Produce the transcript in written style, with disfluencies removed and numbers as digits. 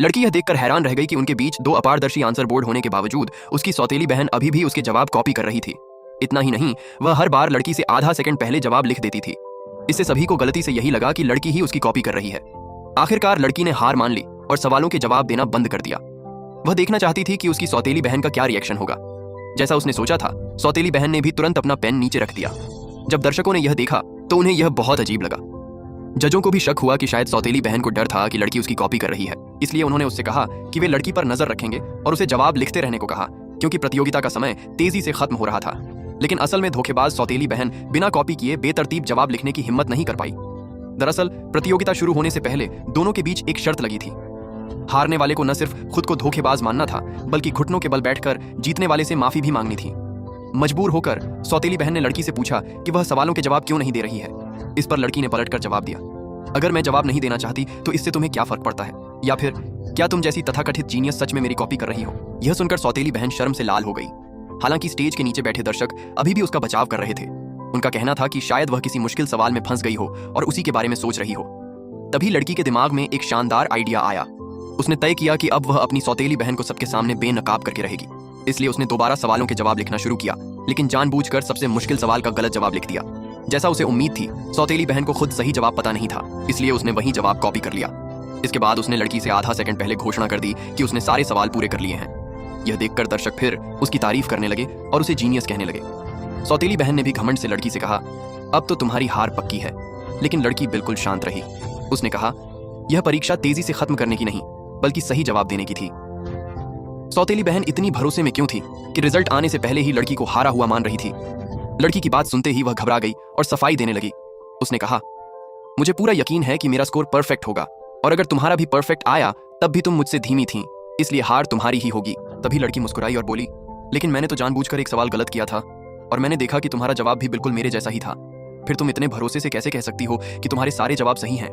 लड़की यह देखकर हैरान रह गई कि उनके बीच दो अपारदर्शी आंसर बोर्ड होने के बावजूद उसकी सौतेली बहन अभी भी उसके जवाब कॉपी कर रही थी। इतना ही नहीं, वह हर बार लड़की से आधा सेकंड पहले जवाब लिख देती थी। इससे सभी को गलती से यही लगा कि लड़की ही उसकी कॉपी कर रही है। आखिरकार लड़की ने हार मान ली और सवालों के जवाब देना बंद कर दिया। वह देखना चाहती थी कि उसकी सौतेली बहन का क्या रिएक्शन होगा। जैसा उसने सोचा था, सौतेली बहन ने भी तुरंत अपना पेन नीचे रख दिया। जब दर्शकों ने यह देखा तो उन्हें यह बहुत अजीब लगा। जजों को भी शक हुआ कि शायद सौतेली बहन को डर था कि लड़की उसकी कॉपी कर रही है, इसलिए उन्होंने उससे कहा कि वे लड़की पर नजर रखेंगे और उसे जवाब लिखते रहने को कहा, क्योंकि प्रतियोगिता का समय तेजी से खत्म हो रहा था। लेकिन असल में धोखेबाज सौतेली बहन बिना कॉपी किए बेतरतीब जवाब लिखने की हिम्मत नहीं कर पाई। दरअसल प्रतियोगिता शुरू होने से पहले दोनों के बीच एक शर्त लगी थी। हारने वाले को न सिर्फ खुद को धोखेबाज मानना था, बल्कि घुटनों के बल बैठकर जीतने वाले से माफी भी मांगनी थी। मजबूर होकर सौतेली बहन ने लड़की से पूछा कि वह सवालों के जवाब क्यों नहीं दे रही है। इस पर लड़की ने पलटकर जवाब दिया, अगर मैं जवाब नहीं देना चाहती तो इससे तुम्हें क्या फर्क पड़ता है, या फिर क्या तुम जैसी तथाकथित जीनियस सच में मेरी कॉपी कर रही हो। यह सुनकर सौतेली बहन शर्म से लाल हो गई। हालांकि स्टेज के नीचे बैठे दर्शक अभी भी उसका बचाव कर रहे थे। उनका कहना था कि शायद वह किसी मुश्किल सवाल में फंस गई हो और उसी के बारे में सोच रही हो। तभी लड़की के दिमाग में एक शानदार आइडिया आया। उसने तय किया कि अब वह अपनी सौतेली बहन को सबके सामने बेनकाब करके रहेगी। इसलिए उसने दोबारा सवालों के जवाब लिखना शुरू किया, लेकिन जानबूझकर सबसे मुश्किल सवाल का गलत जवाब लिख दिया। जैसा उसे उम्मीद थी, सौतेली बहन को खुद सही जवाब पता नहीं था, इसलिए उसने वही जवाब कॉपी कर लिया। इसके बाद उसने लड़की से आधा सेकंड पहले घोषणा कर दी कि उसने सारे सवाल पूरे कर लिए हैं। यह देखकर दर्शक फिर उसकी तारीफ करने लगे और उसे जीनियस कहने लगे। सौतेली बहन ने भी घमंड से लड़की से कहा, अब तो तुम्हारी हार पक्की है। लेकिन लड़की बिल्कुल शांत रही। उसने कहा, यह परीक्षा तेजी से खत्म करने की नहीं, बल्कि सही जवाब देने की थी। सौतेली बहन इतनी भरोसे में क्यों थी कि रिजल्ट आने से पहले ही लड़की को हारा हुआ मान रही थी। लड़की की बात सुनते ही वह घबरा गई और सफाई देने लगी। उसने कहा, मुझे पूरा यकीन है कि मेरा स्कोर परफेक्ट होगा, और अगर तुम्हारा भी परफेक्ट आया तब भी तुम मुझसे धीमी थी, इसलिए हार तुम्हारी ही होगी। तभी लड़की मुस्कुराई और बोली, लेकिन मैंने तो जानबूझकर एक सवाल गलत किया था और मैंने देखा कि तुम्हारा जवाब भी बिल्कुल मेरे जैसा ही था। फिर तुम इतने भरोसे से कैसे कह सकती हो कि तुम्हारे सारे जवाब सही हैं।